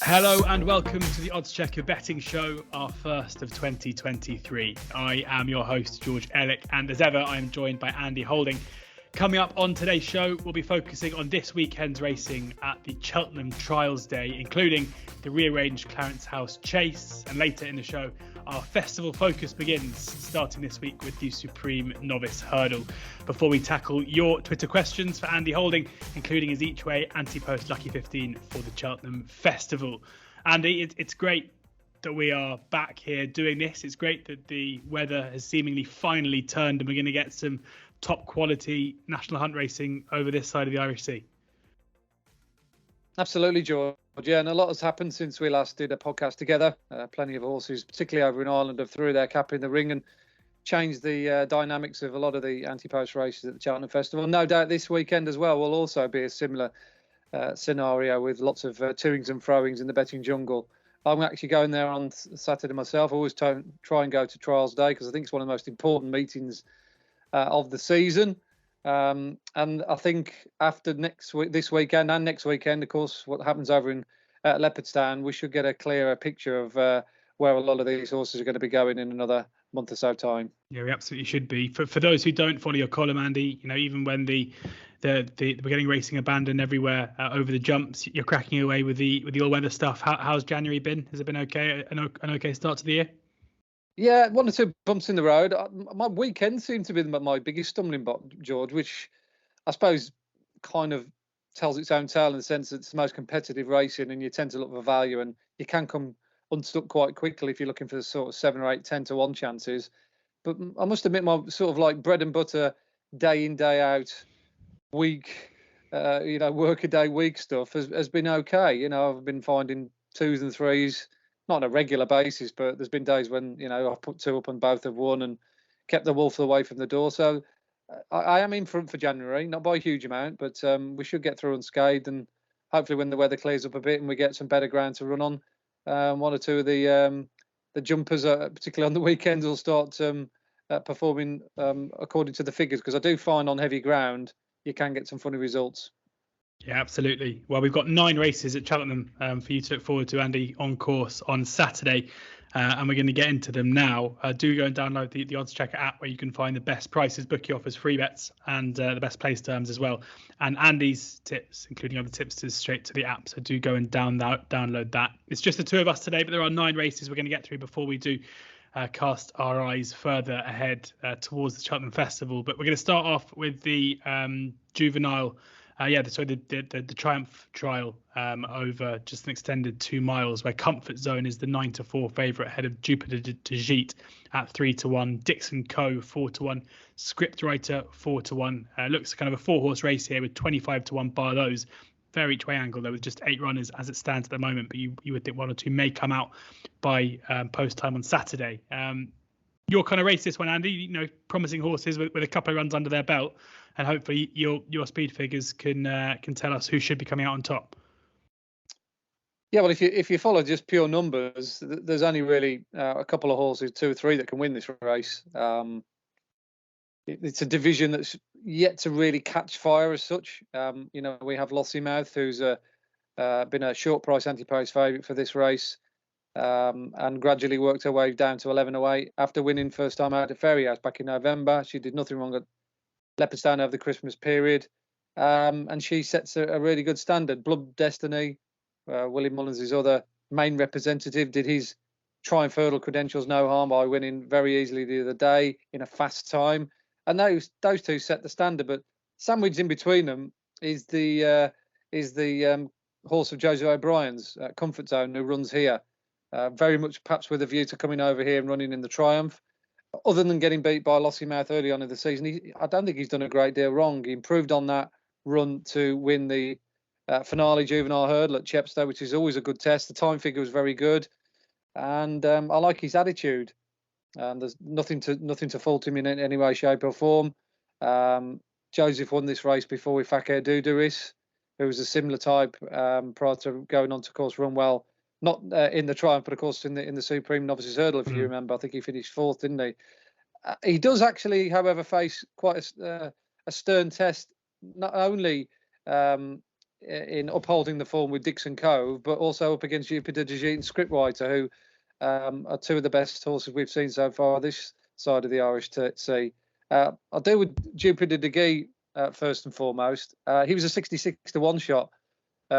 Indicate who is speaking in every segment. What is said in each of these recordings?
Speaker 1: Hello and welcome to the oddschecker betting show, our first of 2023. I am your host, George Elek, and as ever, I am joined by Andy Holding. Coming up on today's show, we'll be focusing on this weekend's racing at the Cheltenham Trials Day, including the rearranged Clarence House Chase. And later in the show, our festival focus begins, starting this week with the Supreme Novices Hurdle. Before we tackle your Twitter questions for Andy Holding, including his each way anti-post Lucky 15 for the Cheltenham Festival. Andy, it's great that we are back here doing this. It's great that the weather has seemingly finally turned and we're going to get some top quality national hunt racing over this side of the Irish Sea.
Speaker 2: Absolutely, George. Yeah, and a lot has happened since we last did a podcast together. Plenty of horses, particularly over in Ireland, have threw their cap in the ring and changed the dynamics of a lot of the anti-post races at the Cheltenham Festival. No doubt this weekend as well will also be a similar scenario with lots of toings and throwings in the betting jungle. I'm actually going there on Saturday myself. I always try and go to Trials Day because I think it's one of the most important meetings of the season. And I think after this weekend and next weekend, of course, what happens over in Leopardstown, we should get a clearer picture of where a lot of these horses are going to be going in another month or so time.
Speaker 1: Yeah, we absolutely should be. For those who don't follow your column, Andy, you know, even when we're getting racing abandoned everywhere over the jumps, you're cracking away with the all-weather stuff. How's January been? Has it been okay? An okay start to the year?
Speaker 2: Yeah, one or two bumps in the road. My weekend seemed to be my biggest stumbling block, George, which I suppose kind of tells its own tale in the sense that it's the most competitive racing and you tend to look for value and you can come unstuck quite quickly if you're looking for the sort of 7 or 8, 10 to 1 chances. But I must admit my sort of like bread and butter, day in, day out, week, work a day week stuff has been okay. You know, I've been finding 2s and 3s, not on a regular basis, but there's been days when, you know, I've put 2 up and both have won and kept the wolf away from the door. So I am in front for January, not by a huge amount, but we should get through unscathed. And hopefully when the weather clears up a bit and we get some better ground to run on, one or two of the jumpers, particularly on the weekends, will start performing according to the figures. Because I do find on heavy ground, you can get some funny results.
Speaker 1: Yeah, absolutely. Well, we've got 9 races at Cheltenham for you to look forward to, Andy, on course on Saturday. And we're going to get into them now. Do go and download the oddschecker app where you can find the best prices, bookie offers, free bets, and the best place terms as well. And Andy's tips, including other tipsters, straight to the app. So do go and download that. It's just the 2 of us today, but there are 9 races we're going to get through before we do cast our eyes further ahead towards the Cheltenham Festival. But we're going to start off with the juvenile. The Triumph Trial over just an extended 2 miles, where Comfort Zone is the 9-4 favourite ahead of Jupiter de Gite at 3-1, Dixon Co 4-1, Scriptwriter 4-1. Looks kind of a 4-horse race here with 25-1 bar those. Fair each way angle though, with just 8 runners as it stands at the moment, but you would think 1 or 2 may come out by post time on Saturday. Your kind of race this one, Andy, you know, promising horses with a couple of runs under their belt, and hopefully your speed figures can tell us who should be coming out on top.
Speaker 2: Yeah, well, if you follow just pure numbers, there's only really a couple of horses, 2 or 3, that can win this race. It's a division that's yet to really catch fire as such. You know, we have Lossiemouth, who's been a short price anti-post favourite for this race. And gradually worked her way down to 11.08 after winning first time out at Fairyhouse back in November. She did nothing wrong at Leopardstown over the Christmas period, and she sets a really good standard. Blood Destiny, Willie Mullins' other main representative, did his Triumph Hurdle credentials no harm by winning very easily the other day in a fast time, and those 2 set the standard. But sandwiched in between them is the horse of Joseph O'Brien's, Comfort Zone, who runs here. Very much perhaps with a view to coming over here and running in the Triumph. Other than getting beat by Lossiemouth early on in the season, I don't think he's done a great deal wrong. He improved on that run to win the finale juvenile hurdle at Chepstow, which is always a good test. The time figure was very good, and I like his attitude. There's nothing to fault him in any way, shape or form. Joseph won this race before with Fakir Duduris, who was a similar type prior to going on to course run well. Not in the Triumph, but of course in the Supreme Novices Hurdle, if you remember. I think he finished 4th, didn't he? He does actually, however, face quite a stern test, not only in upholding the form with Dixon Cove, but also up against Jupiter de Gite and Scriptwriter, who are two of the best horses we've seen so far this side of the Irish Sea. I'll deal with Jupiter de Gite first and foremost. He was a 66 to 1 shot,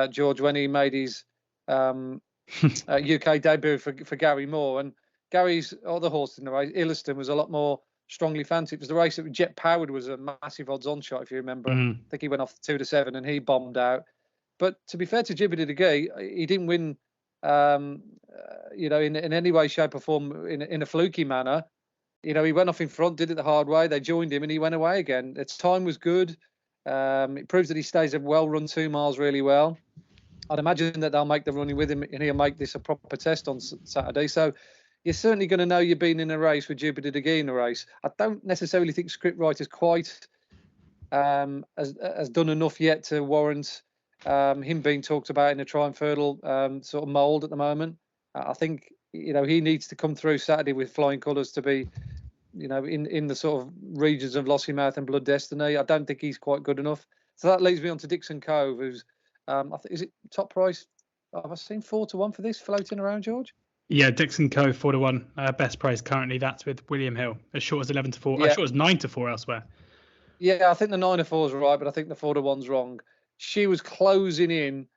Speaker 2: George, when he made his UK debut for Gary Moore. And Gary's other horse in the race, Illiston, was a lot more strongly fancied. It was the race that Jet Powered was a massive odds-on shot, if you remember. I think he went off 2 to 7 and he bombed out. But to be fair to Jupiter de Gite, he didn't win, in any way, shape or form in a fluky manner. He went off in front, did it the hard way. They joined him and he went away again. Its time was good. It proves that he stays a well-run 2 miles really well. I'd imagine that they'll make the running with him and he'll make this a proper test on Saturday. So you're certainly going to know you've been in a race with Jupiter de Gite in a race. I don't necessarily think Scriptwriter's quite has done enough yet to warrant him being talked about in a Triumph Hurdle sort of mould at the moment. I think he needs to come through Saturday with flying colours to be in the sort of regions of Lossiemouth and Blood Destiny. I don't think he's quite good enough. So that leads me on to Dixon Cove, who's I think, is it top price? Have I seen 4 to 1 for this floating around, George?
Speaker 1: Yeah, Dixon Cove 4 to 1, best price currently. That's with William Hill, as short as 11 to 4.
Speaker 2: Yeah.
Speaker 1: As short as 9 to 4 elsewhere.
Speaker 2: Yeah, I think the 9 to 4 is right, but I think the 4 to 1's wrong. She was closing in,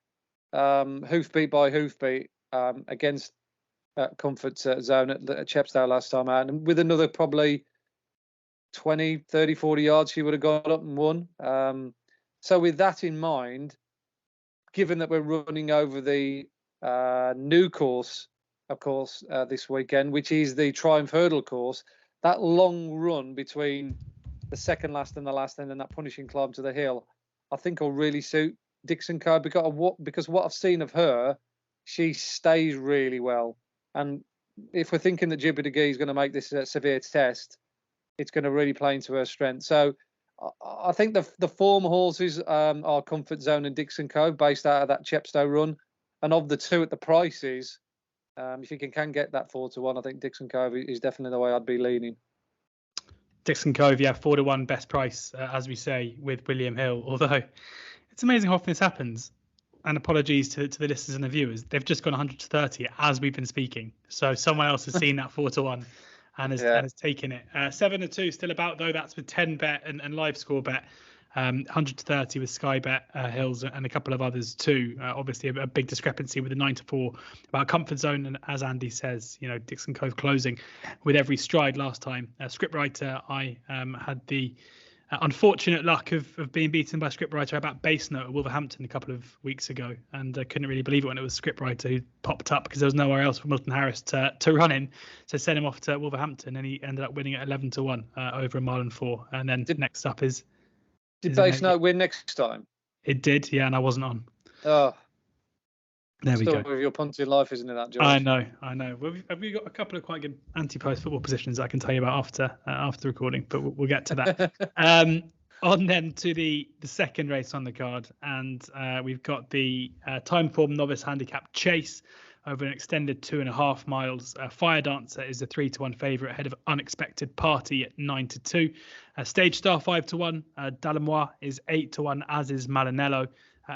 Speaker 2: hoofbeat by hoofbeat, against Comfort Zone at Chepstow last time out, and with another probably 20, 30, 40 yards, she would have got up and won. So with that in mind, given that we're running over the new course, of course, this weekend, which is the Triumph Hurdle course, that long run between the second last and the last end and that punishing climb to the hill, I think will really suit Dixon Cove because what I've seen of her, she stays really well. And if we're thinking that Jupiter de Gite is going to make this a severe test, it's going to really play into her strength. So I think the form horses are Comfort Zone and Dixon Cove, based out of that Chepstow run. And of the two at the prices, if you can get that 4 to 1, I think Dixon Cove is definitely the way I'd be leaning.
Speaker 1: Dixon Cove, yeah, 4 to 1 best price, as we say, with William Hill. Although it's amazing how often this happens. And apologies to the listeners and the viewers. They've just gone 100 to 30 as we've been speaking. So someone else has seen that 4 to 1 and has taken it. 7 to 2 still about, though. That's with 10 bet and live score bet. 100 to 30 with Sky Bet Hills and a couple of others too. Obviously a big discrepancy with the 9 to 4 about Comfort Zone, and as Andy says, Dixon Cove closing with every stride last time. Scriptwriter, I had the unfortunate luck of being beaten by Scriptwriter about base note at Wolverhampton a couple of weeks ago, and I couldn't really believe it when it was Scriptwriter who popped up because there was nowhere else for Milton Harris to run in, so sent him off to Wolverhampton, and he ended up winning at 11 to 1 over a mile and 4. And then next up is.
Speaker 2: Did base note win next time?
Speaker 1: It did, yeah, and I wasn't on.
Speaker 2: Oh,
Speaker 1: there we go.
Speaker 2: Story of your punting life, isn't it, that, George?
Speaker 1: I know. Well, we've got a couple of quite good anti-post football positions I can tell you about after recording, but we'll get to that. On then to the second race on the card, and we've got the Timeform Novice Handicap Chase over an extended 2.5 miles. Fire Dancer is a 3 to 1 favourite ahead of Unexpected Party at 9 to 2. Stage Star 5 to 1. Ballymore is 8 to 1, as is Malinello.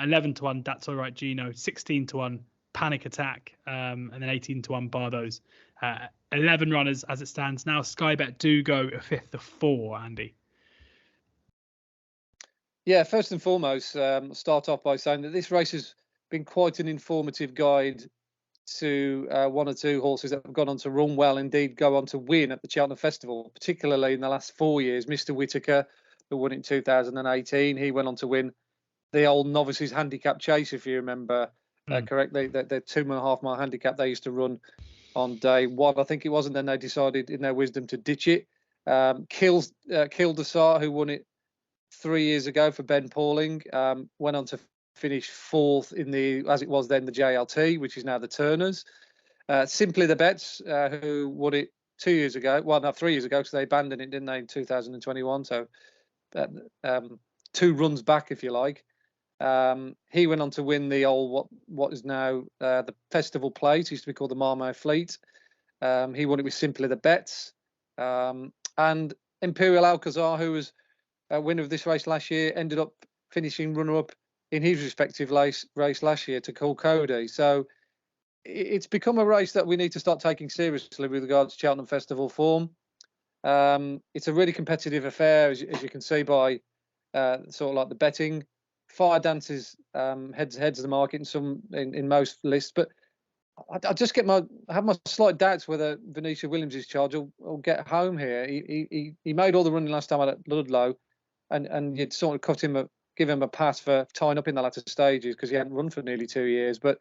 Speaker 1: 11 to 1, That's All Right Gino. 16 to 1, Panic Attack. And then 18 to 1, Bar Those. 11 runners as it stands now. Sky Bet do go a 5th to 4, Andy.
Speaker 2: Yeah, first and foremost, start off by saying that this race has been quite an informative guide to one or two horses that have gone on to run well, indeed go on to win at the Cheltenham Festival, particularly in the last 4 years. Mr. Whitaker, who won in 2018, he went on to win the old Novices Handicap Chase, if you remember correctly. The 2.5 mile handicap they used to run on day one, I think it was, and then they decided in their wisdom to ditch it. Kildesart, who won it 3 years ago for Ben Pauling, went on to finish 4th in the, as it was then, the JLT, which is now the Turners. Simply the Bets, who won it 2 years ago, well, no, 3 years ago, because they abandoned it, didn't they, in 2021? So 2 runs back, if you like. He went on to win the old, what is now the Festival Plate. It used to be called the Marmot Fleet. He won it with Simply the Bets. And Imperial Alcazar, who was a winner of this race last year, ended up finishing runner-up in his respective race last year to Cool Cody. So it's become a race that we need to start taking seriously with regards to Cheltenham Festival form. It's a really competitive affair, as you can see by sort of like the betting. Fire dances heads of the market in most lists, but I just have my slight doubts whether Venetia Williams' charge will get home here. He made all the running last time out at Ludlow, and you'd sort of give him a pass for tying up in the latter stages because he hadn't run for nearly 2 years. But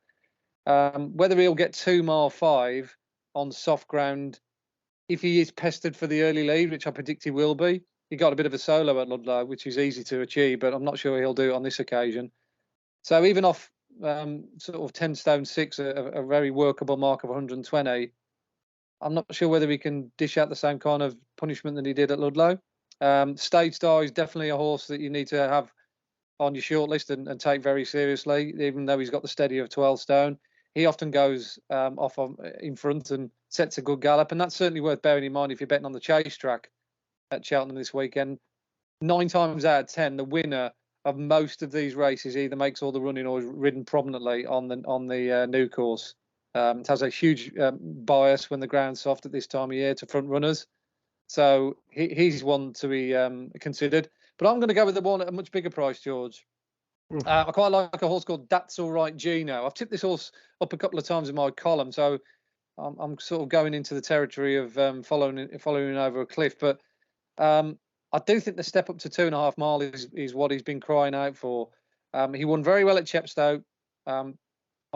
Speaker 2: whether he'll get 2 mile 5 on soft ground, if he is pestered for the early lead, which I predict he will be. He got a bit of a solo at Ludlow, which is easy to achieve, but I'm not sure he'll do it on this occasion. So even off sort of 10 stone 6, a very workable mark of 120, I'm not sure whether he can dish out the same kind of punishment that he did at Ludlow. Stage Star is definitely a horse that you need to have on your shortlist and take very seriously, even though he's got the steady of 12 stone. He often goes off in front and sets a good gallop, and that's certainly worth bearing in mind if you're betting on the chase track at Cheltenham this weekend. 9 times out of 10, the winner of most of these races either makes all the running or is ridden prominently on the new course. It has a huge bias when the ground's soft at this time of year to front runners, so he's one to be considered. But I'm going to go with the one at a much bigger price, George. I quite like a horse called That's All Right Gino. I've tipped this horse up a couple of times in my column, so I'm sort of going into the territory of following over a cliff. But I do think the step up to 2.5 miles is what he's been crying out for. He won very well at Chepstow on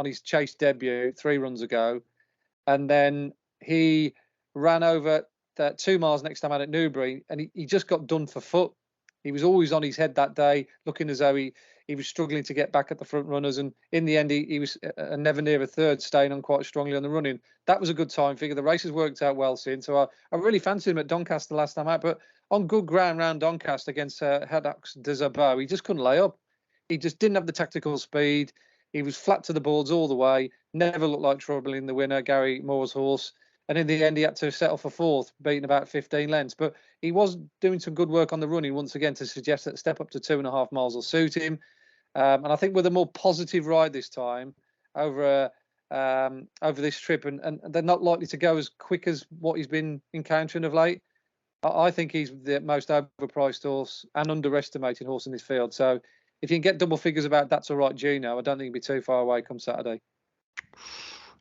Speaker 2: his chase debut 3 runs ago, and then he ran over 2 miles next time out at Newbury, and he just got done for foot. He was always on his head that day, looking as though he was struggling to get back at the front runners. And in the end, he was never near a third, staying on quite strongly on the running. That was a good time figure. The race has worked out well since. So I really fancied him at Doncaster last time out. But on good ground round Doncaster against Haddock's de Zabot, he just couldn't lay up. He just didn't have the tactical speed. He was flat to the boards all the way. Never looked like trouble in the winner, Gary Moore's horse. And in the end, he had to settle for 4th, beating about 15 lengths. But he was doing some good work on the running once again to suggest that step up to 2.5 miles will suit him. And I think with a more positive ride this time over this trip, and they're not likely to go as quick as what he's been encountering of late. I think he's the most overpriced horse and underestimated horse in this field. So if you can get double figures about That's All Right Gino, I don't think he'll be too far away come Saturday.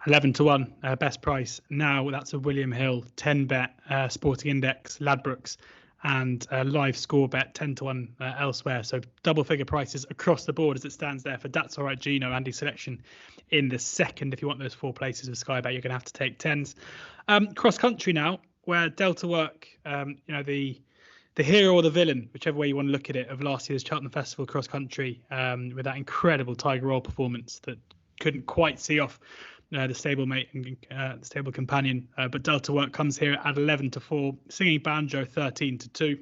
Speaker 1: 11-1 best price now. That's a William Hill 10 bet Sporting Index Ladbrokes, and live score bet 10-1 elsewhere. So double figure prices across the board as it stands there for That's All Right Gino. Andy selection in the second. If you want those 4 places with Sky Bet, you're going to have to take 10s. Cross country now, where Delta Work, the hero or the villain, whichever way you want to look at it, of last year's Cheltenham Festival cross country, with that incredible Tiger Royal performance that couldn't quite see off the stablemate and the stable companion, but Delta Work comes here at 11-4, Singing Banjo 13-2,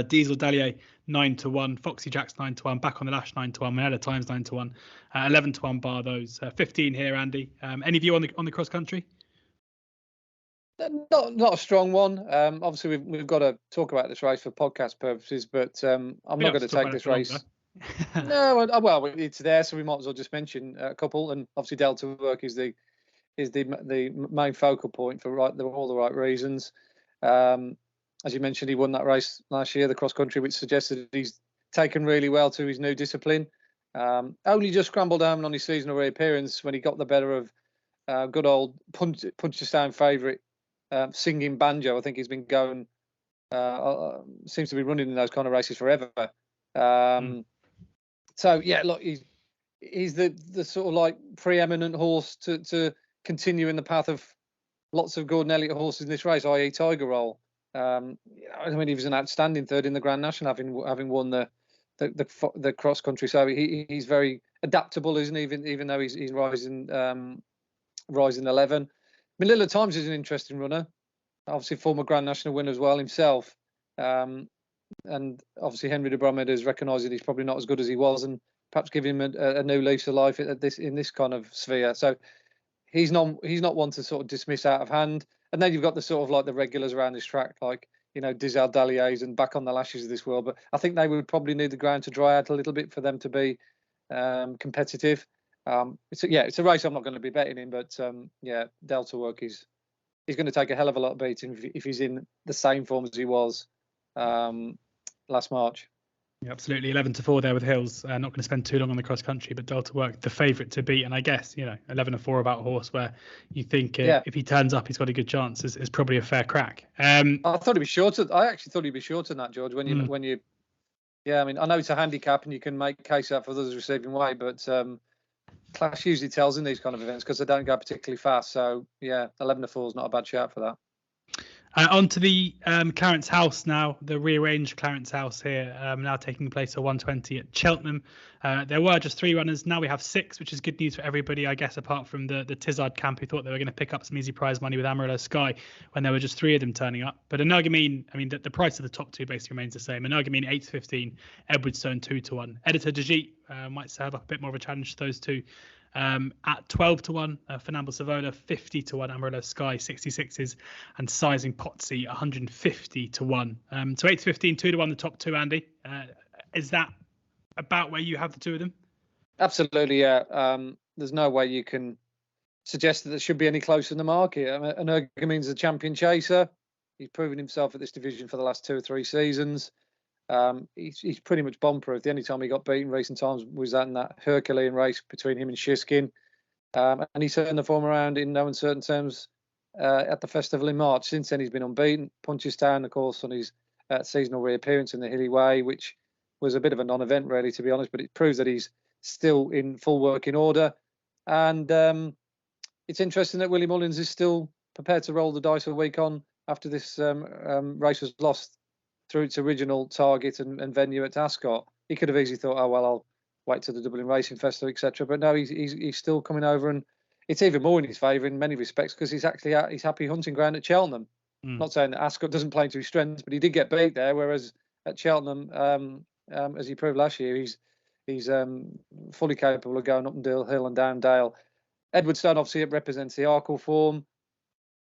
Speaker 1: Diesel Dalier 9-1, Foxy Jacks 9-1, Back on the Lash 9-1, Manila Times 9-1, 11-1 bar those. 15 here, Andy. Any view on the cross country?
Speaker 2: Not a strong one. Obviously, we've got to talk about this race for podcast purposes, but I'm not going to take this race. No, well, it's there, so we might as well just mention a couple. And obviously, Delta Work is the main focal point for all the right reasons. As you mentioned, he won that race last year, the cross country, which suggested that he's taken really well to his new discipline. Only just scrambled down on his seasonal reappearance when he got the better of good old Punchestown favourite Singing Banjo. I think he's been going, seems to be running in those kind of races forever. So yeah, look, he's the sort of like preeminent horse to continue in the path of lots of Gordon Elliott horses in this race, i.e. Tiger Roll. I mean, he was an outstanding third in the Grand National, having won the cross country. So he's very adaptable, isn't he? Even though he's rising 11. Manila Times is an interesting runner, obviously former Grand National winner as well himself. And obviously Henry de Bromhead has recognised that he's probably not as good as he was, and perhaps giving him a new lease of life in this kind of sphere. So he's not one to sort of dismiss out of hand. And then you've got the sort of like the regulars around this track, like Dizaldaliers and back on the lashes of this world. But I think they would probably need the ground to dry out a little bit for them to be competitive. It's a race I'm not going to be betting in, but Delta Work he's going to take a hell of a lot of beating if he's in the same form as he was last March.
Speaker 1: Yeah, absolutely. 11-4 there with Hills. Not going to spend too long on the cross country, but Delta Work, the favourite to beat. And I guess, 11-4 about a horse where you think if he turns up, he's got a good chance is probably a fair crack.
Speaker 2: I thought he'd be shorter. I actually thought he'd be shorter than that, George. I mean, I know it's a handicap and you can make case out for others receiving weight, but class usually tells in these kind of events because they don't go particularly fast. So, 11-4 is not a bad shout for that.
Speaker 1: On to the Clarence House now, the rearranged Clarence House here, now taking place at 120 at Cheltenham. There were just 3 runners. Now we have 6, which is good news for everybody, I guess, apart from the Tizard camp who thought they were going to pick up some easy prize money with Amarillo Sky when there were just 3 of them turning up. But Energumene, I mean, the price of the top 2 basically remains the same. Energumene 8-15, Edwardstone 2-1. Editor Dejit might serve up a bit more of a challenge to those 2. At 12-1, Fernando Savola 50-1, Amarillo Sky 66s, and Sizing Potsy 150-1. So 8-15, 2-1, the top 2. Andy, is that about where you have the 2 of them?
Speaker 2: Absolutely, yeah. There's no way you can suggest that there should be any closer in the market. Energumene's a champion chaser. He's proven himself at this division for the last 2 or 3 seasons. He's pretty much bomb-proof. The only time he got beaten in recent times was in that Herculean race between him and Shiskin. And he turned the form around in no uncertain terms at the festival in March. Since then, he's been unbeaten. Punchestown, of course, on his seasonal reappearance in the Hilly Way, which was a bit of a non-event, really, to be honest. But it proves that he's still in full working order. And it's interesting that Willie Mullins is still prepared to roll the dice a week on after this race was lost through its original target and venue at Ascot. He could have easily thought, oh, well, I'll wait till the Dublin Racing Festival, etc. But no, he's still coming over, and it's even more in his favour in many respects because he's actually at his happy hunting ground at Cheltenham. Not saying that Ascot doesn't play to his strengths, but he did get beat there, whereas at Cheltenham, as he proved last year, he's fully capable of going up and hill and down dale. Edwardstone obviously represents the Arkle form.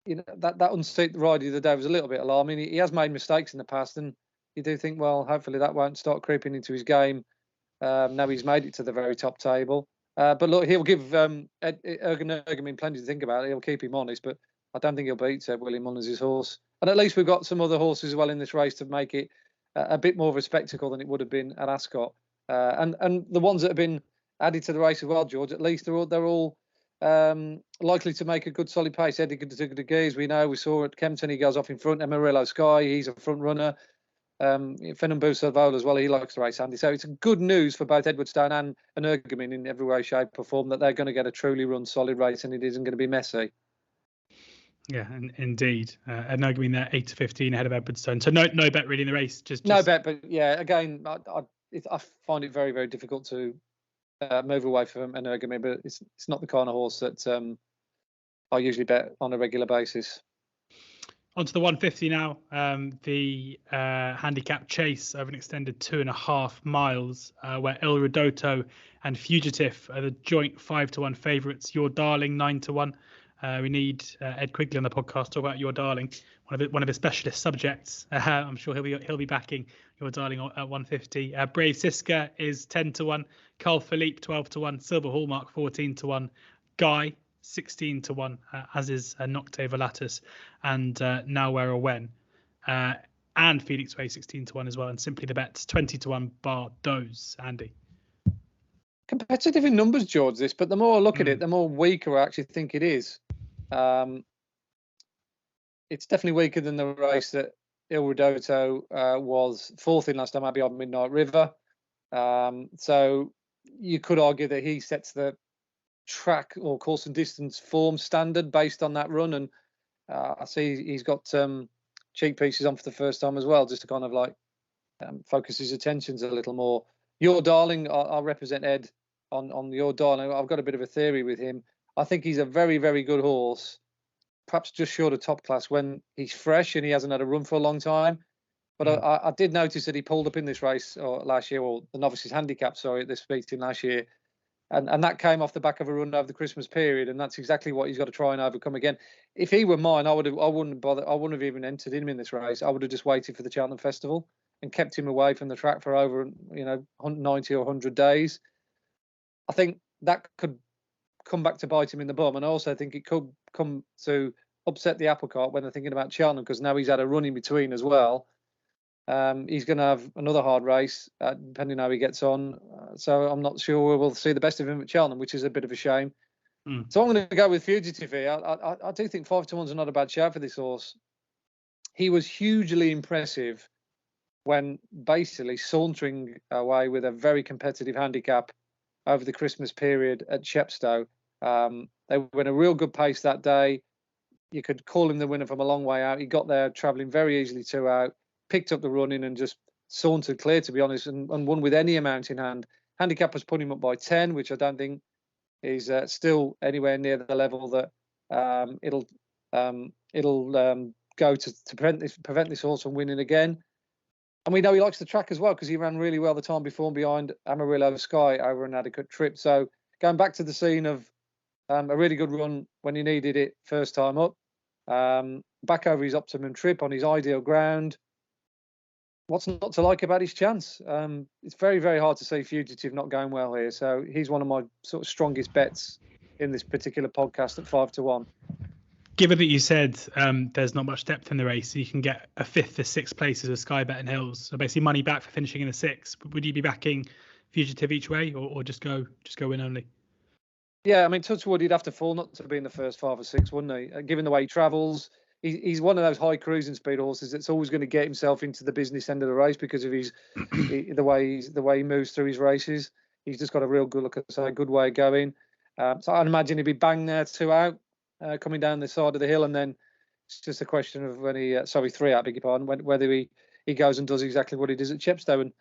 Speaker 2: That unseated ride the other day was a little bit alarming. He has made mistakes in the past, and you do think, well, hopefully that won't start creeping into his game. Now he's made it to the very top table. But look, he'll give Energumene plenty to think about. He'll keep him honest, but I don't think he'll beat Willie Mullins' horse. And at least we've got some other horses as well in this race to make it a bit more of a spectacle than it would have been at Ascot. And the ones that have been added to the race as well, George, at least they're all likely to make a good solid pace. Eddie Gudegis, we saw at Kempton, he goes off in front. Amarillo Sky, he's a front runner. Fernando Savola as well, he likes to race, Andy. So it's good news for both Edwardstone and Energumene in every way, shape or form that they're going to get a truly run solid race and it isn't going to be messy.
Speaker 1: Yeah, indeed. Energumene there 8-15 ahead of Edwardstone. So no bet really in the race. Just
Speaker 2: no bet, but yeah, again, I find it very, very difficult to move away from Energumene, but it's not the kind of horse that I usually bet on a regular basis.
Speaker 1: On to the 150 now. The Handicap Chase over an extended 2.5 miles, where Il Ridotto and Fugitive are the joint 5-1 favourites. Your Darling 9-1. We need Ed Quigley on the podcast to talk about Your Darling, one of his specialist subjects. I'm sure he'll be backing Your Darling at 150. Brave Siska is 10-1. Carl Philippe 12-1. Silver Hallmark 14-1. Guy 16-1, as is Nocte Volatus and Now Where or When, and Felix Way 16-1 as well, and Simply the Bets 20-1 bar those. Andy,
Speaker 2: competitive in numbers, George, this, but the more I look at it, the more weaker I actually think it is. It's definitely weaker than the race that Il Ridotto was fourth in last time, Abbey on Midnight River. So you could argue that he sets the track or course and distance form standard based on that run, and I see he's got cheek pieces on for the first time as well, just to kind of like focus his attentions a little more. Your Darling, I'll represent Ed on Your Darling. I've got a bit of a theory with him. I think he's a very, very good horse, perhaps just short of top class when he's fresh and he hasn't had a run for a long time. But I did notice that he pulled up in this race last year, or the Novices Handicap, at this meeting last year. and that came off the back of a run over the Christmas period, and that's exactly what he's got to try and overcome again. If he were mine, I wouldn't have even entered him in this race. I would have just waited for the Cheltenham Festival and kept him away from the track for over 90 or 100 days. I think that could come back to bite him in the bum, and I also think it could come to upset the apple cart when they're thinking about Cheltenham, because now he's had a run in between as well. He's going to have another hard race, depending how he gets on. So I'm not sure we'll see the best of him at Cheltenham, which is a bit of a shame. So I'm going to go with Fugitive here. I do think 5-1 is not a bad shout for this horse. He was hugely impressive when basically sauntering away with a very competitive handicap over the Christmas period at Chepstow. They went a real good pace that day. You could call him the winner from a long way out. He got there travelling very easily 2 out, picked up the running and just sauntered clear, to be honest, and won with any amount in hand. Handicap was putting him up by 10, which I don't think is still anywhere near the level that it'll go to prevent this horse from winning again. And we know he likes the track as well, because he ran really well the time before behind Amarillo Sky over an adequate trip. So going back to the scene of a really good run when he needed it first time up, back over his optimum trip on his ideal ground. What's not to like about his chance? It's very, very hard to see Fugitive not going well here. So he's one of my sort of strongest bets in this particular podcast at 5-1.
Speaker 1: Given that you said there's not much depth in the race, so you can get a 5th or 6th places with Sky Bet and Hills, so basically money back for finishing in the 6th. Would you be backing Fugitive each way, or just go win only?
Speaker 2: Yeah, I mean, Touchwood, he'd have to fall not to be in the first 5 or 6, wouldn't he? Given the way he travels, he's one of those high cruising speed horses that's always going to get himself into the business end of the race because of his the way he moves through his races. He's just got a real good good way of going. So I'd imagine he'd be bang there 2 out, coming down the side of the hill, and then it's just a question of when he 3 out, beg your pardon, whether he goes and does exactly what he does at Chepstow. And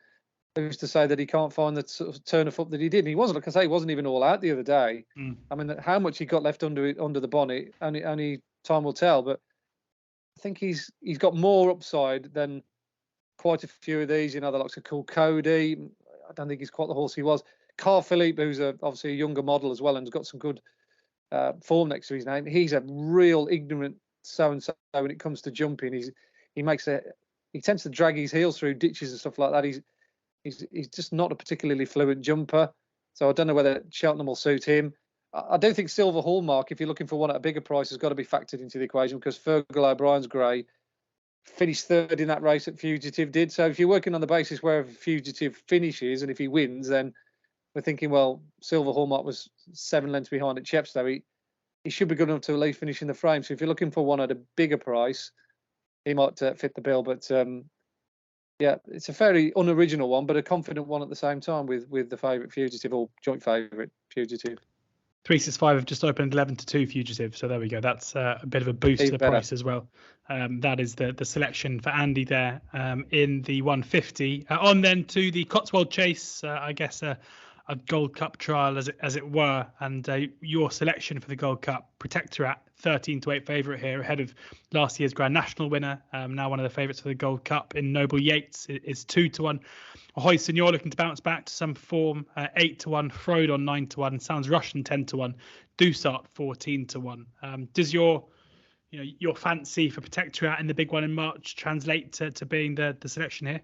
Speaker 2: who's to say that he can't find the sort of turn of foot that he did? And he wasn't, like I say, he wasn't even all out the other day. I mean, how much he got left under the bonnet, only time will tell. But I think he's got more upside than quite a few of these. The likes of Cool Cody. I don't think he's quite the horse he was. Carl Philippe, who's obviously a younger model as well and has got some good form next to his name. He's a real ignorant so-and-so when it comes to jumping. He tends to drag his heels through ditches and stuff like that. He's just not a particularly fluent jumper, so I don't know whether Cheltenham will suit him. I do think Silver Hallmark, if you're looking for one at a bigger price, has got to be factored into the equation, because Fergal O'Brien's grey finished 3rd in that race that Fugitive did. So if you're working on the basis where Fugitive finishes and if he wins, then we're thinking, well, Silver Hallmark was 7 lengths behind at Chepstow. He should be good enough to at least finish in the frame. So if you're looking for one at a bigger price, he might fit the bill. But yeah, it's a fairly unoriginal one, but a confident one at the same time with the favourite Fugitive, or joint favourite Fugitive.
Speaker 1: 365 have just opened 11-2 Fugitive, so there we go. That's a bit of a boost to the price as well. That is the selection for Andy there in the 150. On then to the Cotswold Chase, I guess a Gold Cup trial as it were, and your selection for the Gold Cup, Protectorat, 13-8 favourite here, ahead of last year's Grand National winner, now one of the favourites for the Gold Cup in Noble Yates, is 2-1. Ahoy Senor looking to bounce back to some form, 8-1. Frodon 9-1. Sounds Russian 10-1. Dusart 14-1. Does your fancy for Protectorat in the big one in March translate to being the selection here?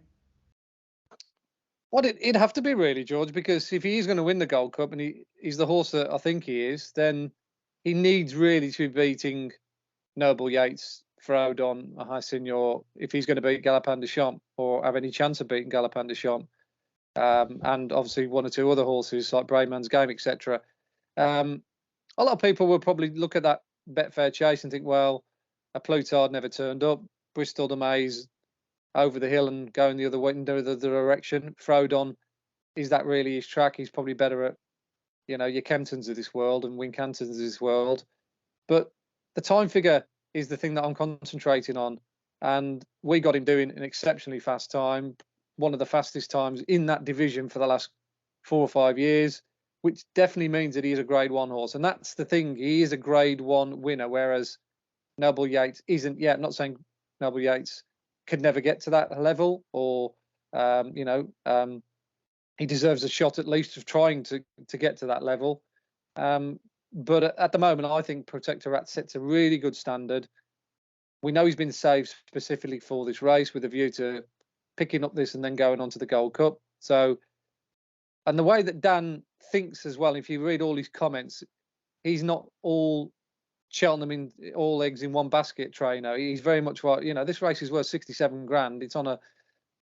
Speaker 2: Well, it'd have to be really, George, because if he is going to win the Gold Cup and he's the horse that I think he is, then he needs really to be beating Noble Yates, Frodon, Ahoy Senor, if he's going to beat Galopin de Champs or have any chance of beating Galopin de Champs, and obviously 1 or 2 other horses like Brayman's Game, etc. A lot of people will probably look at that Betfair Chase and think, well, a Plutard never turned up, Bristol de Maze over the hill and going the other way in the other direction. Frodon, is that really his track? He's probably better at, your Kemptons of this world and Wincantons of this world. But the time figure is the thing that I'm concentrating on. And we got him doing an exceptionally fast time, one of the fastest times in that division for the last 4 or 5 years, which definitely means that he is a Grade 1 horse. And that's the thing. He is a Grade 1 winner, whereas Noble Yates isn't yet. I'm not saying Noble Yates could never get to that level, or he deserves a shot at least of trying to get to that level. But at the moment, I think Protectorat sets a really good standard. We know he's been saved specifically for this race with a view to picking up this and then going on to the Gold Cup. So, and the way that Dan thinks as well, if you read all his comments, he's not all Cheltenham in all eggs in one basket trainer. He's very much what, this race is worth 67 grand. It's on a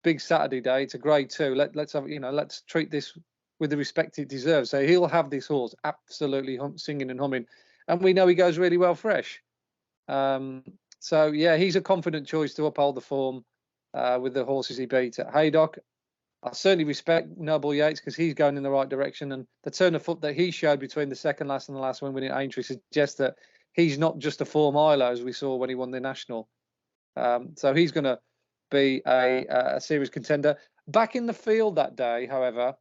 Speaker 2: big Saturday day. It's a grade 2. Let's have, let's treat this with the respect it deserves. So he'll have this horse absolutely singing and humming. And we know he goes really well fresh. So, yeah, he's a confident choice to uphold the form with the horses he beat at Haydock. I certainly respect Noble Yates because he's going in the right direction. And the turn of foot that he showed between the second last and the last one winning at Aintree suggests that he's not just a form-iler as we saw when he won the National. So he's going to be a serious contender. Back in the field that day, however,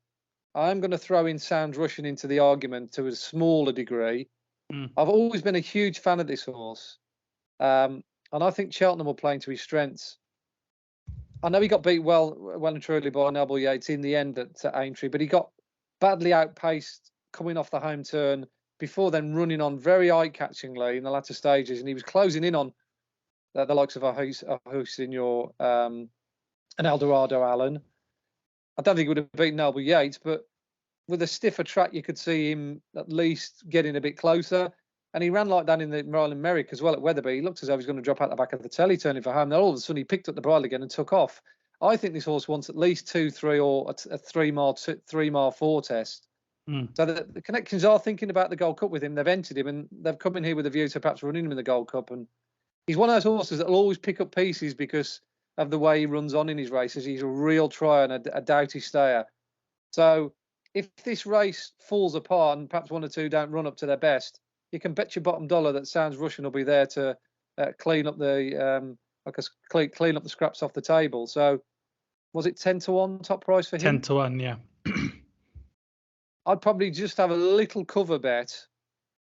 Speaker 2: I'm going to throw in Sounds Russian into the argument to a smaller degree. I've always been a huge fan of this horse. And I think Cheltenham were playing to his strengths. I know he got beat well and truly by Noble Yates in the end at Aintree, but he got badly outpaced coming off the home turn before then running on very eye-catchingly in the latter stages, and he was closing in on the likes of a Huissignor and Eldorado Allen. I don't think he would have beaten Noble Yates, but with a stiffer track, you could see him at least getting a bit closer. And he ran like that in the Royal Merrick as well at Wetherby. He looked as though he was going to drop out the back of the telly turning for home. Then all of a sudden he picked up the bridle again and took off. I think this horse wants at least 2, 3 or a 3-mile 4 test. So the connections are thinking about the Gold Cup with him. They've entered him and they've come in here with a view to perhaps running him in the Gold Cup. And he's one of those horses that will always pick up pieces because of the way he runs on in his races. He's a real trier and a doughty stayer. So if this race falls apart and perhaps 1 or 2 don't run up to their best, you can bet your bottom dollar that Sounds Russian will be there to clean up the clean up the scraps off the table. So was it 10 to 1 top price for him?
Speaker 1: 10 to 1, yeah.
Speaker 2: I'd probably just have a little cover bet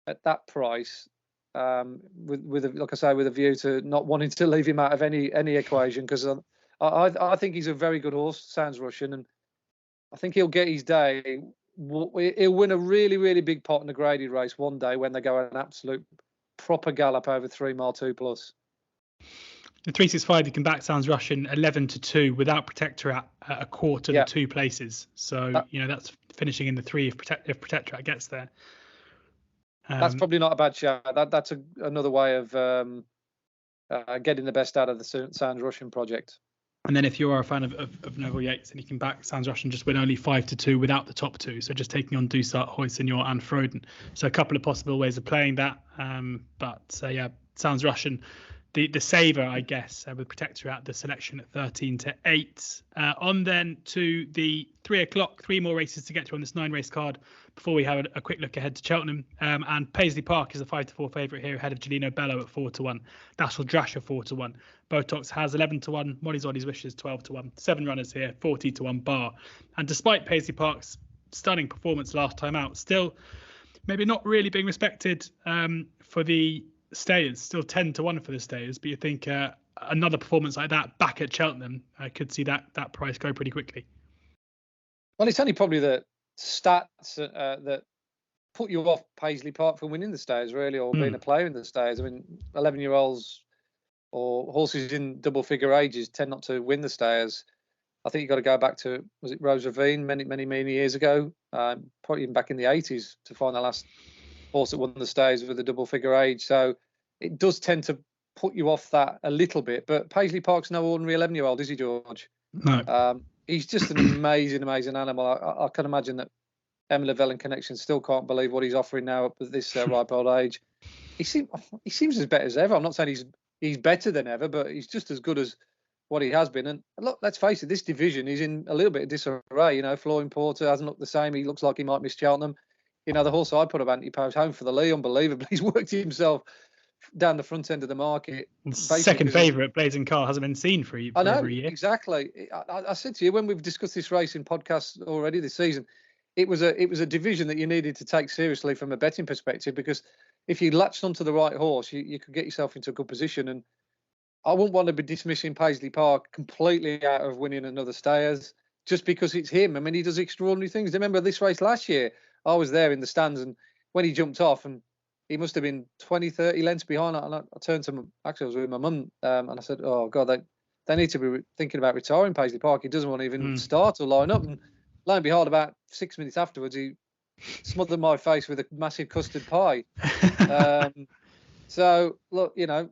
Speaker 2: at that price, with a view to not wanting to leave him out of any equation, because I think he's a very good horse, Sounds Russian, and I think he'll get his day. He'll win a really, really big pot in a graded race one day when they go an absolute proper gallop over 3-mile 2+.
Speaker 1: The 365 you can back Sounds Russian 11 to 2 without Protectorat at a quarter the 2 places. So that's finishing in the 3 if Protectorat gets there.
Speaker 2: That's probably not a bad shot. That's another way of getting the best out of the Sounds Russian project.
Speaker 1: And then if you are a fan of Noble Yates, then you can back Sounds Russian just win only 5 to 2 without the top 2. So just taking on Dusart, Huissignor and Froden. So a couple of possible ways of playing that. Sounds Russian. The saver, I guess, with Protectorat, the selection at 13 to 8. On then to the 3 o'clock, 3 more races to get to on this 9-race card before we have a quick look ahead to Cheltenham. And Paisley Park is a 5 to 4 favourite here ahead of Gelino Bello at 4 to 1. Dazzle Drasher 4 to 1. Botox has 11 to 1. Molly's Oddie's Wishes 12 to 1. 7 runners here, 40 to 1 bar. And despite Paisley Park's stunning performance last time out, still maybe not really being respected for the stayers, still 10 to 1 for the stayers, but you think another performance like that back at Cheltenham could see that price go pretty quickly.
Speaker 2: Well, it's only probably the stats that put you off Paisley Park from winning the stayers, really, or being a player in the stayers. I mean, 11-year-olds or horses in double figure ages tend not to win the stayers. I think you've got to go back to, was it Rose Ravine many years ago, probably even back in the 80s to find the last horse that won the stayers with a double figure age. So it does tend to put you off that a little bit. But Paisley Park's no ordinary 11-year-old, is he, George?
Speaker 1: No.
Speaker 2: He's just an amazing animal. I can imagine that Emma Lavelle Connection still can't believe what he's offering now at this ripe old age. He seems as better as ever. I'm not saying he's better than ever, but he's just as good as what he has been. And look, let's face it, this division is in a little bit of disarray. Flooring Porter hasn't looked the same. He looks like he might miss Cheltenham. The horse I put up, Anti-Post, Home for the Lee, unbelievably. He's worked himself down the front end of the market.
Speaker 1: Second favourite, Blazing Car, hasn't been seen for over a year.
Speaker 2: Exactly. I said to you, when we've discussed this race in podcasts already this season, it was a division that you needed to take seriously from a betting perspective, because if you latched onto the right horse, you could get yourself into a good position. And I wouldn't want to be dismissing Paisley Park completely out of winning another stayers. just because it's him. I mean, he does extraordinary things. Remember this race last year? I was there in the stands, and when he jumped off, and he must have been 20, 30 lengths behind. And I turned to him, actually, I was with my mum, and I said, oh, God, they need to be thinking about retiring Paisley Park. He doesn't want to even start or line up. And lo and behold, about 6 minutes afterwards, he smothered my face with a massive custard pie. So, look, you know,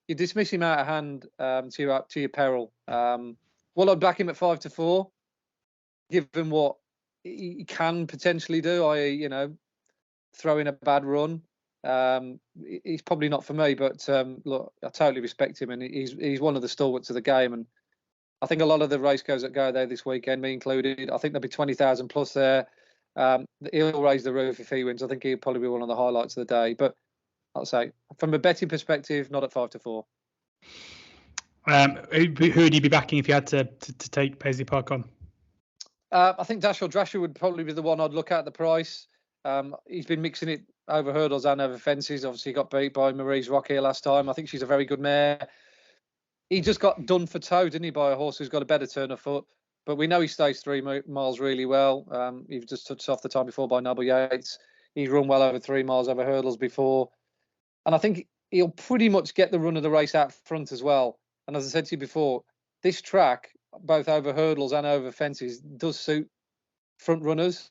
Speaker 2: you dismiss him out of hand to your peril. Well, I'd back him at 5-4, given what he can potentially do, i.e., you know, throw in a bad run. He's probably not for me, but look, I totally respect him, and he's one of the stalwarts of the game. And I think a lot of the race goers that go there this weekend, me included, I think there'll be 20,000 plus there. He'll raise the roof if he wins. I think he'll probably be one of the highlights of the day. But I'll say, from a betting perspective, not at 5-4.
Speaker 1: Who would you be backing if you had to take Paisley Park on?
Speaker 2: I think Dash or Drasher would probably be the one I'd look at the price. He's been mixing it over hurdles and over fences. Obviously, he got beat by Marie's Rock here last time. I think she's a very good mare. He just got done for toe, didn't he, by a horse who's got a better turn of foot. But we know he stays 3 miles really well. You've just touched off the time before by Noble Yates. He's run well over 3 miles over hurdles before. And I think he'll pretty much get the run of the race out front as well. And as I said to you before, this track, both over hurdles and over fences, does suit front runners.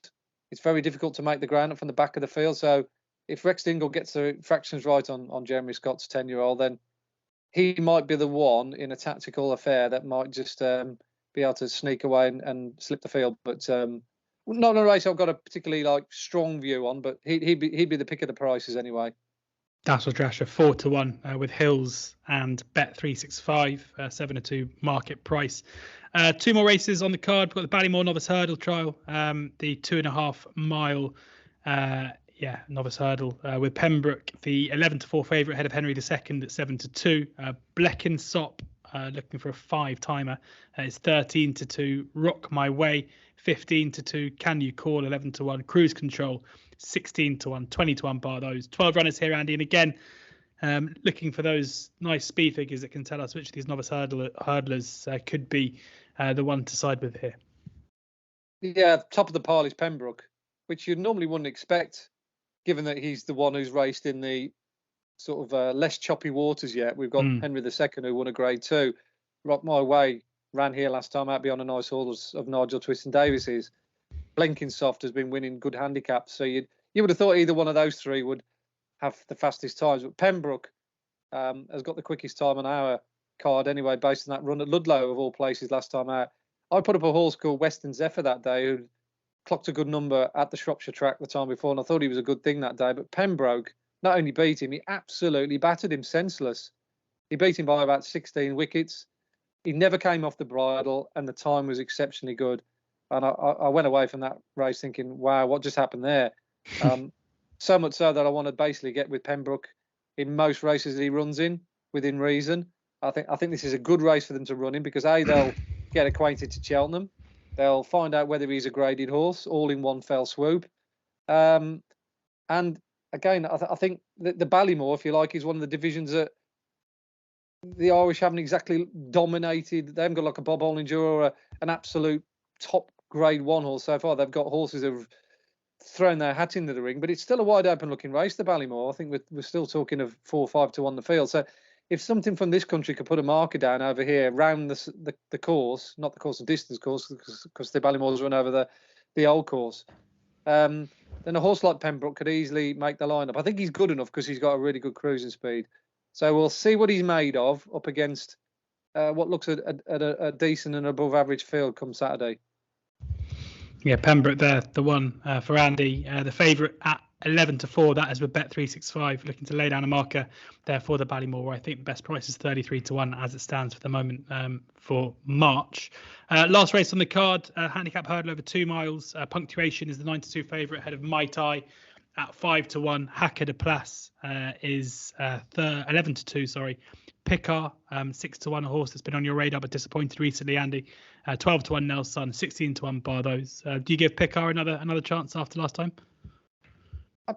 Speaker 2: It's very difficult to make the ground up from the back of the field. So if Rex Dingle gets the fractions right on Jeremy Scott's 10-year-old, then he might be the one in a tactical affair that might just be able to sneak away and slip the field. But not a race I've got a particularly strong view on, but he'd be the pick of the prices anyway.
Speaker 1: Dash or Drasher 4-1 with Hills and Bet365 7-2 market price. 2 more races on the card. We've got the Ballymore Novice Hurdle Trial, the 2.5 mile Novice Hurdle with Pembroke, the 11-4 favourite ahead of Henry II at 7-2. Bleckensop looking for a 5-timer. It's 13-2. Rock My Way 15-2. Can You Call 11-1. Cruise Control 16-1. 20-1 bar those. 12 runners here, Andy. And again, looking for those nice speed figures that can tell us which of these novice hurdlers could be the one to side with here.
Speaker 2: Yeah, top of the pile is Pembroke, which you normally wouldn't expect, given that he's the one who's raced in the sort of less choppy waters yet. We've got Henry II, who won a Grade 2. Rock My Way ran here last time out beyond a nice horse of Nigel Twiston Davis's. Blenkinsoft has been winning good handicaps, so you would have thought either one of those three would have the fastest times. But Pembroke has got the quickest time on our card anyway, based on that run at Ludlow of all places last time out. I put up a horse called Western Zephyr that day, who clocked a good number at the Shropshire track the time before, and I thought he was a good thing that day. But Pembroke not only beat him, he absolutely battered him senseless. He beat him by about 16 wickets. He never came off the bridle, and the time was exceptionally good. And I went away from that race thinking, wow, what just happened there? So much so that I want to basically get with Pembroke in most races that he runs in, within reason. I think this is a good race for them to run in, because they'll get acquainted to Cheltenham. They'll find out whether he's a graded horse, all in one fell swoop. And again, I think the Ballymore, if you like, is one of the divisions that the Irish haven't exactly dominated. They haven't got like a Bob Olinger or an absolute top Grade 1 horse so far. They've got horses who have thrown their hat into the ring, but it's still a wide open looking race, the Ballymore. I think we're still talking of 4 or 5 to 1 the field. So if something from this country could put a marker down over here round the course, not the course of distance course, because the Ballymore's run over the old course, then a horse like Pembroke could easily make the lineup. I think he's good enough because he's got a really good cruising speed. So we'll see what he's made of up against what looks at a decent and above average field come Saturday.
Speaker 1: Yeah, Pembroke there, the one for Andy. The favourite at 11-4, that is with Bet365, looking to lay down a marker there for the Ballymore, where I think the best price is 33-1 as it stands for the moment for March. Last race on the card, handicap hurdle over 2 miles. Punctuation is the 9-2 favourite ahead of Mai Tai at 5-1. Hacker de Place is 11-2, sorry. Picar, 6-1, a horse that's been on your radar but disappointed recently, Andy. 12-1 Nelson, 16-1 bar those. Do you give Picar another chance after last time?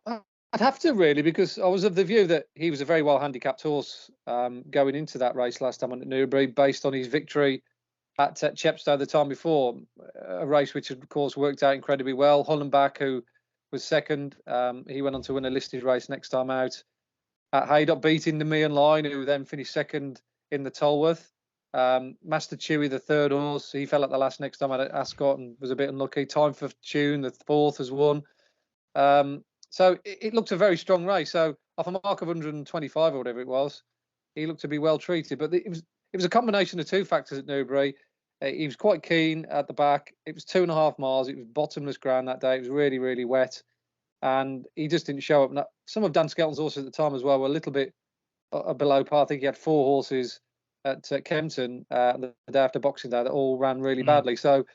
Speaker 2: I'd have to, really, because I was of the view that he was a very well handicapped horse going into that race last time at Newbury, based on his victory at Chepstow the time before, a race which of course worked out incredibly well. Hullenbach, who was second, he went on to win a listed race next time out at Haydock, beating the Meehan Line, who then finished second in the Tolworth. Master Chewy, the third horse, he fell at the last next time at Ascot and was a bit unlucky. Time for Tune, the fourth, has won. So it looked a very strong race. So off a mark of 125 or whatever it was, he looked to be well treated. But it was a combination of two factors at Newbury. He was quite keen at the back. It was 2.5 miles. It was bottomless ground that day. It was really, really wet. And he just didn't show up. Now, some of Dan Skelton's horses at the time as well were a little bit below par. I think he had 4 horses at Kempton the day after Boxing Day that all ran really badly. So,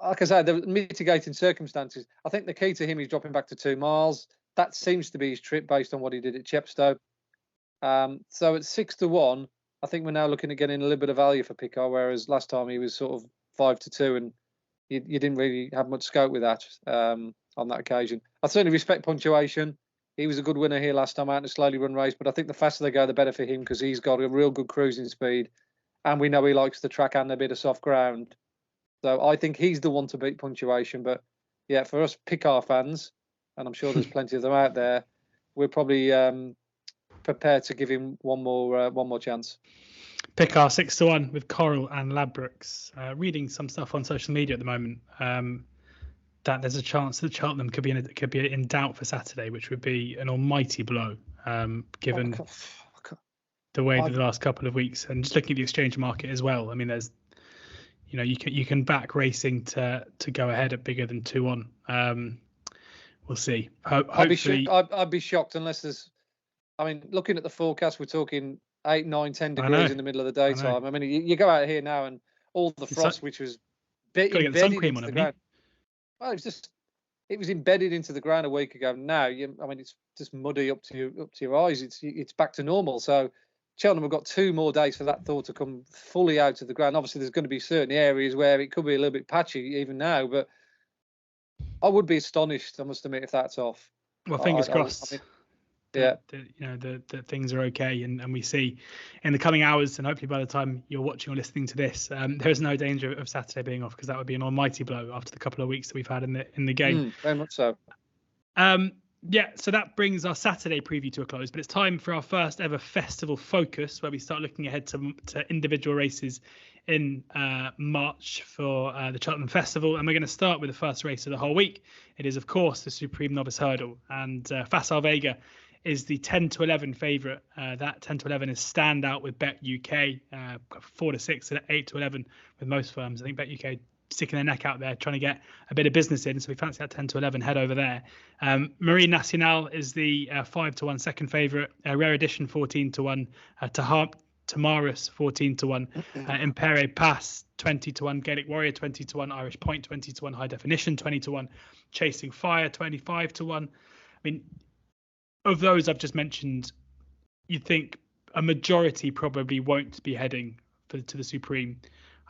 Speaker 2: like I said, there were mitigating circumstances. I think the key to him is dropping back to 2 miles. That seems to be his trip based on what he did at Chepstow. So at 6-1, I think we're now looking at getting a little bit of value for Picard, whereas last time he was sort of 5-2, and you didn't really have much scope with that on that occasion. I certainly respect punctuation. He was a good winner here last time out in a slowly run race, but I think the faster they go, the better for him, because he's got a real good cruising speed, and we know he likes the track and a bit of soft ground. So I think he's the one to beat punctuation. But yeah, for us Picard fans, and I'm sure there's plenty of them out there, we're probably prepared to give him one more chance.
Speaker 1: Picard 6-1 with Coral and Ladbrokes. Reading some stuff on social media at the moment that there's a chance that Cheltenham could be in doubt for Saturday, which would be an almighty blow given the way of the last couple of weeks, and just looking at the exchange market as well. I mean, there's you can back racing to go ahead at bigger than 2-1. We'll see. Hopefully,
Speaker 2: I'd be shocked unless there's. I mean, looking at the forecast, we're talking 8, 9, 10 degrees in the middle of the daytime. I mean, you go out here now and all the frost, which was embedded into the ground. Well, it was embedded into the ground a week ago. Now, it's just muddy up to your eyes. It's back to normal. So Cheltenham have got 2 more days for that thaw to come fully out of the ground. Obviously, there's going to be certain areas where it could be a little bit patchy even now, but I would be astonished, I must admit, if that's off.
Speaker 1: Well, fingers crossed.
Speaker 2: Yeah,
Speaker 1: that things are okay, and we see in the coming hours, and hopefully by the time you're watching or listening to this, there is no danger of Saturday being off, because that would be an almighty blow after the couple of weeks that we've had in the game.
Speaker 2: Very much so.
Speaker 1: So that brings our Saturday preview to a close, but it's time for our first ever festival focus, where we start looking ahead to individual races in March for the Cheltenham Festival, and we're going to start with the first race of the whole week. It is, of course, the Supreme Novice Hurdle, and Facile Vega is the 10-11 favourite. That 10-11 is standout with Bet UK, 4-6 and 8-11 with most firms. I think Bet UK sticking their neck out there trying to get a bit of business in, so we fancy that 10-11 head over there. Marine Nationale is the 5-1 second favourite. Rare Edition 14-1. Tamaris 14-1. Impere Pass 20-1. Gaelic Warrior 20-1. Irish Point 20-1. High Definition 20-1. Chasing Fire 25-1. I mean, of those I've just mentioned, you'd think a majority probably won't be heading to the Supreme.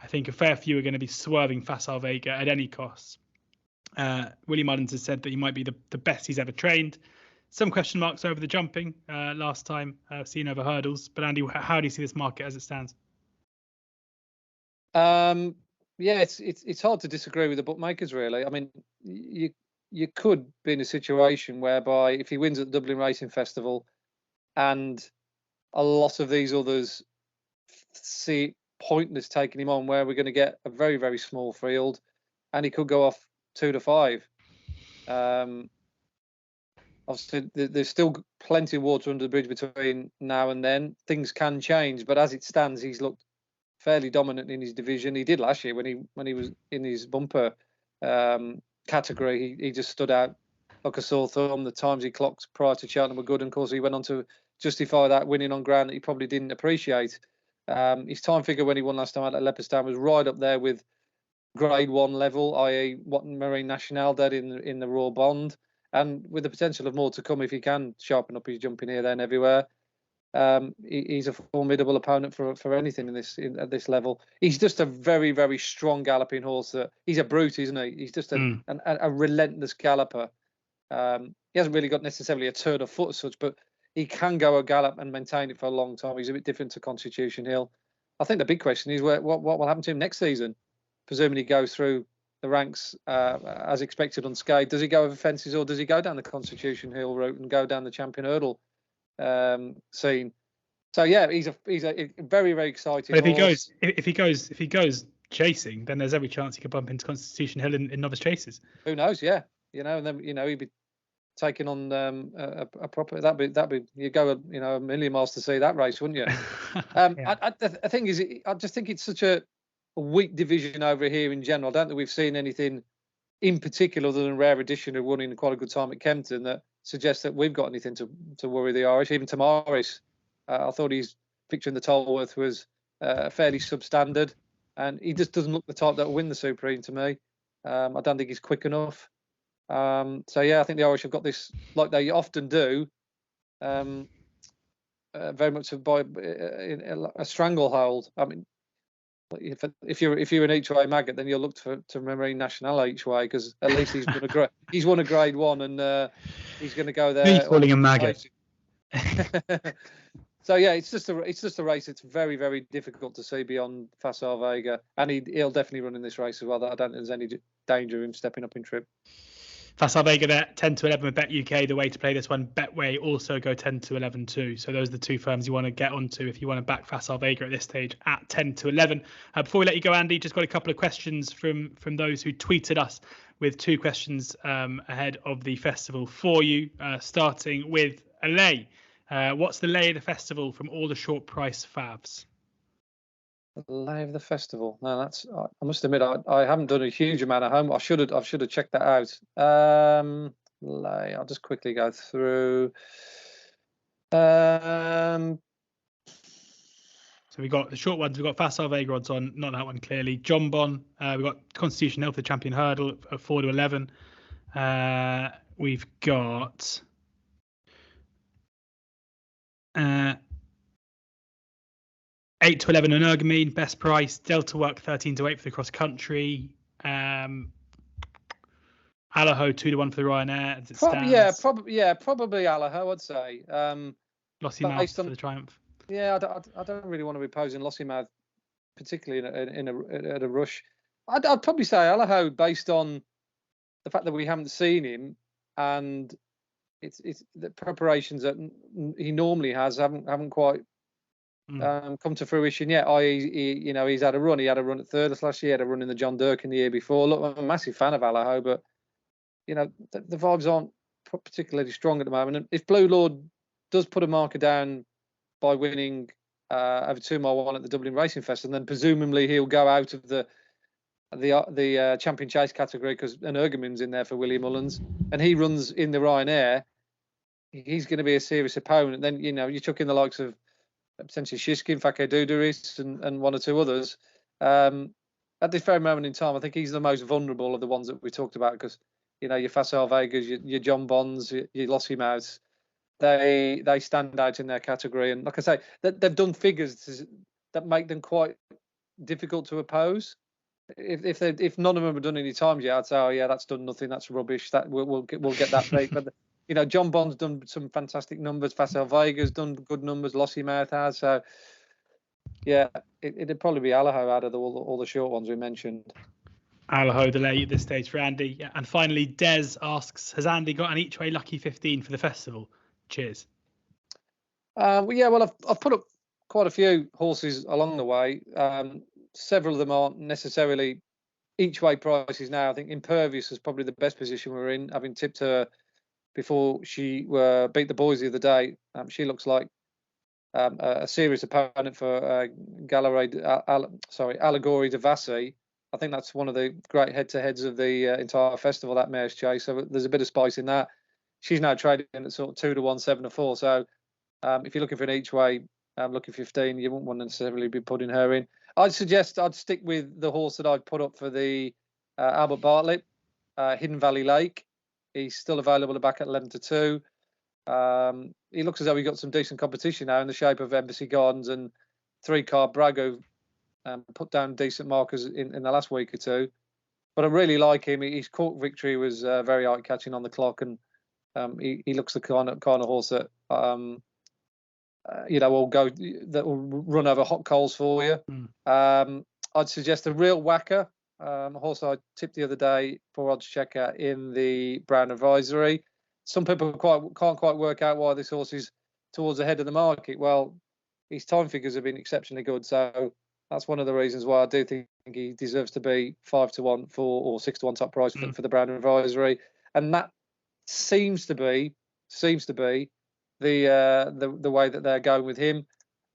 Speaker 1: I think a fair few are going to be swerving Facile Vega at any cost. Willie Mullins has said that he might be the best he's ever trained. Some question marks over the jumping last time seen over hurdles. But Andy, how do you see this market as it stands?
Speaker 2: Yeah, it's hard to disagree with the bookmakers, really. I mean, you could be in a situation whereby if he wins at the Dublin Racing Festival and a lot of these others see pointless taking him on, where we're going to get a very, very small field, and he could go off 2-5. Obviously, there's still plenty of water under the bridge between now and then. Things can change, but as it stands, he's looked fairly dominant in his division. He did last year when he was in his bumper category. He just stood out like a sore thumb. The times he clocked prior to Cheltenham were good, and of course he went on to justify that winning on ground that he probably didn't appreciate. His time figure when he won last time out at Leopardstown was right up there with Grade 1 level, i.e. what Marine Nationale did in the Raw Bond, and with the potential of more to come if he can sharpen up his jumping here, there and everywhere. He's a formidable opponent for anything at this level. He's just a very, very strong galloping horse. He's a brute, isn't he? He's just a relentless galloper. He hasn't really got necessarily a turn of foot as such, but he can go a gallop and maintain it for a long time. He's a bit different to Constitution Hill. I think the big question is what will happen to him next season, presuming he goes through the ranks as expected unscathed. Does he go over fences, or does he go down the Constitution Hill route and go down the Champion Hurdle scene? So yeah, he's a very, very exciting.
Speaker 1: But if he goes chasing, then there's every chance he could bump into Constitution Hill in novice chases.
Speaker 2: Who knows? Yeah, and then he'd be taking on a proper. That'd be you go a million miles to see that race, wouldn't you? Yeah. The thing is, I just think it's such a weak division over here in general. I don't think we've seen anything in particular other than Rare Edition, who won in quite a good time at Kempton, that suggests that we've got anything to worry the Irish. Even Tamaris, I thought his picture in the Tolworth was fairly substandard, and he just doesn't look the type that will win the Supreme to me. I don't think he's quick enough. So yeah, I think the Irish have got this, like they often do, very much by a stranglehold. I mean, if you're an each way maggot, then you'll look to Marine National each way, because at least he's won a grade 1, and he's going to go there.
Speaker 1: He's calling him maggot.
Speaker 2: So yeah, it's just a race. It's very, very difficult to see beyond Facile Vega, and he'll definitely run in this race as well. I don't think there's any danger of him stepping up in trip.
Speaker 1: Facile Vega there, 10 to 11 with Bet UK. The way to play this one, Betway also go 10 to 11 too. So those are the two firms you want to get onto if you want to back Facile Vega at this stage at 10 to 11. Before we let you go, Andy, just got a couple of questions from those who tweeted us with 2 questions ahead of the festival for you, starting with Elek. What's the lay of the festival from all the short price favs?
Speaker 2: The lay of the festival. No, that's. I must admit, I haven't done a huge amount of homework. I should have checked that out. Lay. I'll just quickly go through. So
Speaker 1: we got the short ones. We've got Facile Vega odds on, not that one clearly. John Bon. We've got Constitution Hill for the Champion Hurdle at 4 to 11. We've got. 8 to 11 on Ergamine, best price. Delta Work 13 to 8 for the cross country. Allaho 2 to 1 for the Ryanair as it stands.
Speaker 2: Probably Allaho, I'd say.
Speaker 1: Lossiemouth for the Triumph.
Speaker 2: Yeah, I don't really want to be posing Lossiemouth, particularly at a rush. I'd probably say Allaho, based on the fact that we haven't seen him, and it's the preparations that he normally has haven't quite come to fruition yet. He's had a run. He had a run at Thurles last year. He had a run in the John Durkin the year before. Look, I'm a massive fan of Allaho, but the vibes aren't particularly strong at the moment. And if Blue Lord does put a marker down by winning over 2 mile 1 at the Dublin Racing Festival, then presumably he'll go out of the Champion Chase category, because an Ergamin's in there for Willie Mullins, and he runs in the Ryanair. He's going to be a serious opponent. Then you chuck in the likes of potentially Shishkin, Fake Duduris, and 1 or 2 others. At this very moment in time, I think he's the most vulnerable of the ones that we talked about, because your Facile Vegas, your John Bonds, your Lossiemouths, they stand out in their category. And like I say, they've done figures that make them quite difficult to oppose. If none of them have done any times yet, I'd say, oh yeah, that's done nothing, that's rubbish. That we'll get that beat. But John Bond's done some fantastic numbers. Facile Vega's done good numbers. Lossiemouth has. So yeah, it'd probably be Allaho out of all the short ones we mentioned.
Speaker 1: Allaho the lay at this stage for Andy. And finally, Des asks, has Andy got an each way lucky 15 for the festival? Cheers.
Speaker 2: Well, I've put up quite a few horses along the way. Several of them aren't necessarily each way prices now. I think Impervious is probably the best position we're in, having tipped her before she beat the boys the other day. She looks like a serious opponent for Allegory de Vassy. I think that's one of the great head-to-heads of the entire festival, that mare's chase. So there's a bit of spice in that. She's now trading at sort of 2 to 1, 7 to 4. So if you're looking for an each way, looking 15, you wouldn't want to necessarily be putting her in. I'd suggest I'd stick with the horse that I'd put up for the Albert Bartlett, Hidden Valley Lake. He's still available back at 11 to 2. He looks as though he got some decent competition now in the shape of Embassy Gardens and 3-car Brago. Put down decent markers in the last week or two. But I really like him. His court victory was very eye-catching on the clock, and he looks the kind of horse that will go that will run over hot coals for you. I'd suggest a real whacker. A horse I tipped the other day for oddschecker in the Brown Advisory. Some people can't quite work out why this horse is towards the head of the market. Well, his time figures have been exceptionally good, so that's one of the reasons why I do think he deserves to be 5-1 or 6-1 top price for the Brown Advisory, and that seems to be the way that they're going with him.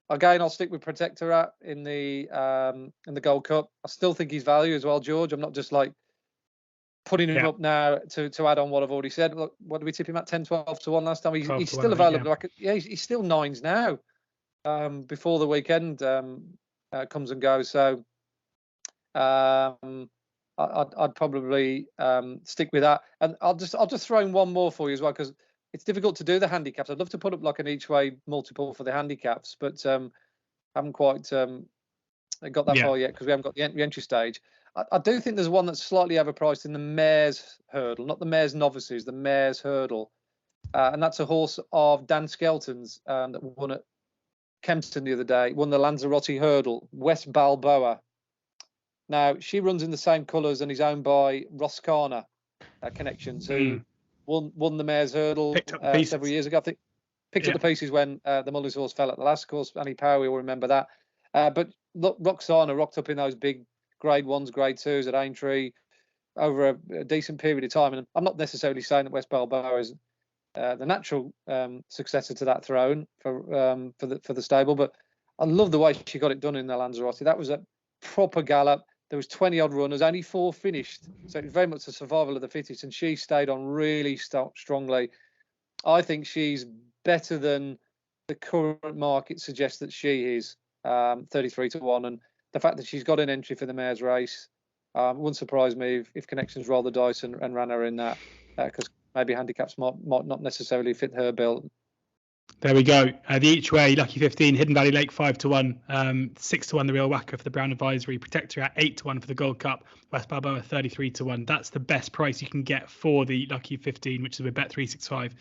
Speaker 2: Again, I'll stick with Protectorat in the Gold Cup. I still think he's value as well, George. I'm not just like putting him up now to add on what I've already said. Look, what did we tip him at? 10-12-1 last time. He's still available. He's still nines now. Before the weekend comes and goes, so I'd probably stick with that. And I'll just throw in one more for you as well, because it's difficult to do the handicaps. I'd love to put up like an each way multiple for the handicaps, but haven't quite got that far yet because we haven't got the entry stage. I do think there's one that's slightly overpriced in the Mare's Hurdle, not the Mare's Novices, the Mare's Hurdle, and that's a horse of Dan Skelton's that won at Kempston the other day, won the Lanzarote Hurdle, West Balboa. Now, she runs in the same colours and is owned by Roscana Connections, who won the Mare's Hurdle several years ago. I think picked up the pieces when the Mullins horse fell at the last course. Annie Power, we all remember that. But look, Roxana rocked up in those big grade 1s, grade 2s at Aintree over a decent period of time. And I'm not necessarily saying that West Balboa is the natural successor to that throne for the stable, but I love the way she got it done in the Lanzarote. That was a proper gallop. There was 20 odd runners, only 4 finished, so it was very much the survival of the fittest, and she stayed on really strongly. I think she's better than the current market suggests that she is, 33-1, and the fact that she's got an entry for the Mare's race wouldn't surprise me if Connections roll the dice and ran her in that, because maybe handicaps might not necessarily fit her bill.
Speaker 1: There we go. The each way, Lucky 15, Hidden Valley Lake 5-1, 6-1 the Real Whacker for the Brown Advisory, Protector at 8-1 for the Gold Cup, West Balboa 33-1. That's the best price you can get for the Lucky 15, which is with Bet365.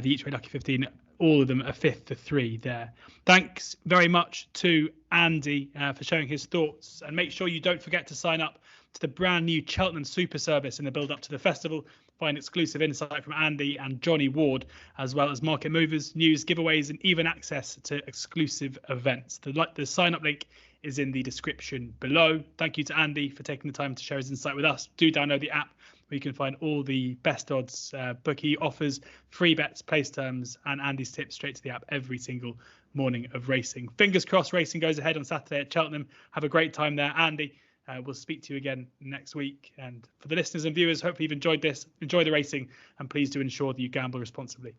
Speaker 1: The each way Lucky 15, all of them are 5th to 3 there. Thanks very much to Andy for sharing his thoughts, and make sure you don't forget to sign up to the brand new Cheltenham Super Service in the build up to the festival. Find exclusive insight from Andy and Johnny Ward, as well as market movers, news, giveaways, and even access to exclusive events. The sign-up link is in the description below. Thank you to Andy for taking the time to share his insight with us. Do download the app where you can find all the best odds, bookie offers, free bets, place terms, and Andy's tips straight to the app every single morning of racing. Fingers crossed racing goes ahead on Saturday at Cheltenham. Have a great time there, Andy. We'll speak to you again next week. And for the listeners and viewers, hopefully you've enjoyed this. Enjoy the racing, and please do ensure that you gamble responsibly.